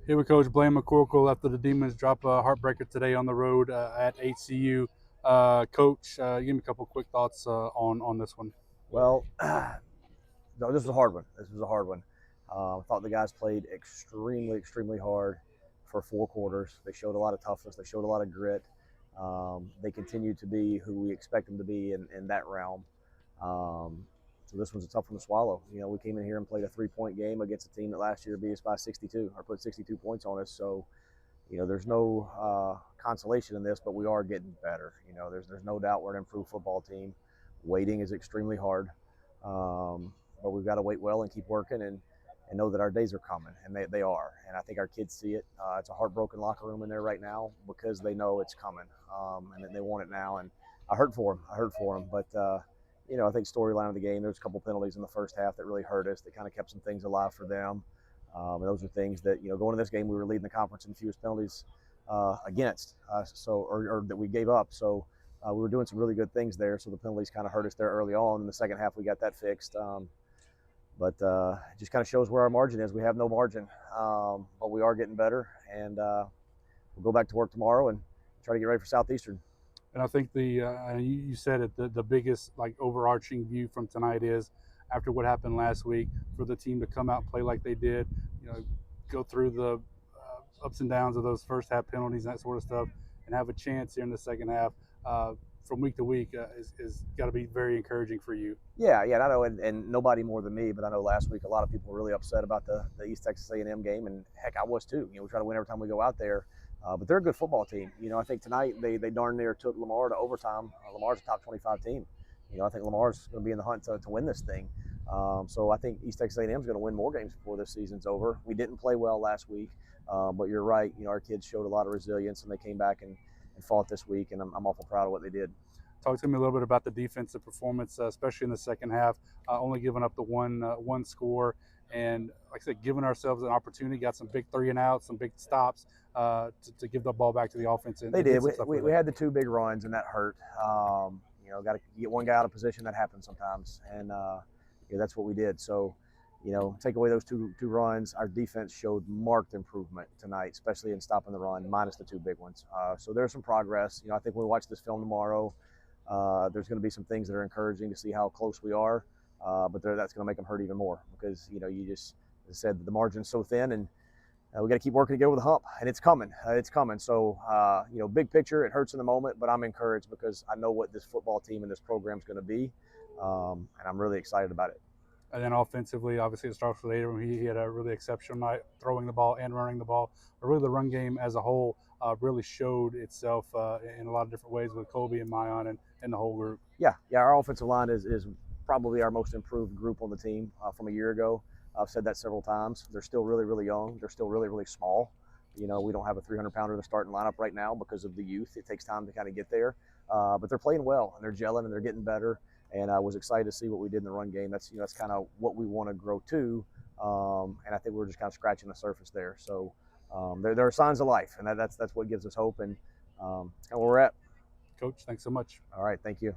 Here with Coach Blaine McCorkle after the Demons drop a heartbreaker today on the road at HCU. Coach, give me a couple quick thoughts on this one. Well, no, this was a hard one. This was a hard one. I thought the guys played extremely hard for 4 quarters. They showed a lot of toughness. They showed a lot of grit. They continue to be who we expect them to be in that realm. So this was a tough one to swallow. We came in here and played a 3-point game against a team that last year beat us by 62 or put 62 points on us. So, there's no consolation in this, but we are getting better. There's no doubt we're an improved football team. Waiting is extremely hard. But we've got to wait well and keep working and know that our days are coming, and they are. And I think our kids see it. It's a heartbroken locker room in there right now because they know it's coming, and they want it now. And I hurt for them. But, I think storyline of the game, there's a couple penalties in the first half that really hurt us, that kind of kept some things alive for them. And those are things that, going to this game, we were leading the conference in fewest penalties against, or that we gave up. So we were doing some really good things there. So the penalties kind of hurt us there early on. In the second half, we got that fixed. But it just kind of shows where our margin is. We have no margin, but we are getting better. And we'll go back to work tomorrow and try to get ready for Southeastern. And I think you said it, the biggest overarching view from tonight is after what happened last week, for the team to come out and play like they did, go through the ups and downs of those first half penalties and that sort of stuff, and have a chance here in the second half. From week to week is got to be very encouraging for you. Yeah, I know, and nobody more than me, but I know last week a lot of people were really upset about the East Texas A&M game, and heck, I was too. We try to win every time we go out there, but they're a good football team. I think tonight they darn near took Lamar to overtime. Lamar's a top 25 team. I think Lamar's going to be in the hunt to win this thing. So I think East Texas A&M is going to win more games before this season's over. We didn't play well last week, but you're right. Our kids showed a lot of resilience, and they came back and fought this week, and I'm awful proud of what they did. Talk to me a little bit about the defensive performance, especially in the second half, only giving up the one score. And like I said, giving ourselves an opportunity, got some big 3-and-outs, some big stops to give the ball back to the offense. They did. We had the 2 big runs, and that hurt. Got to get one guy out of position. That happens sometimes, and that's what we did. So, take away those two runs, our defense showed marked improvement tonight, especially in stopping the run, minus the 2 big ones. So there's some progress. I think when we watch this film tomorrow, there's going to be some things that are encouraging to see how close we are, but that's going to make them hurt even more because, you just, as I said, the margin's so thin, and we got to keep working to get over the hump, and it's coming. So, big picture, it hurts in the moment, but I'm encouraged because I know what this football team and this program is going to be, and I'm really excited about it. And then offensively, obviously, it starts with Abram. He had a really exceptional night throwing the ball and running the ball. But really, the run game as a whole really showed itself in a lot of different ways with Colby and Mayan and the whole group. Yeah, our offensive line is probably our most improved group on the team from a year ago. I've said that several times. They're still really young. They're still really small. We don't have a 300-pounder in the starting lineup right now because of the youth. It takes time to kind of get there. But they're playing well, and they're gelling, and they're getting better. And I was excited to see what we did in the run game. That's kind of what we want to grow to. And I think we're just kind of scratching the surface there. So there are signs of life, and that's what gives us hope. And it's kind of where we're at. Coach, thanks so much. All right, thank you.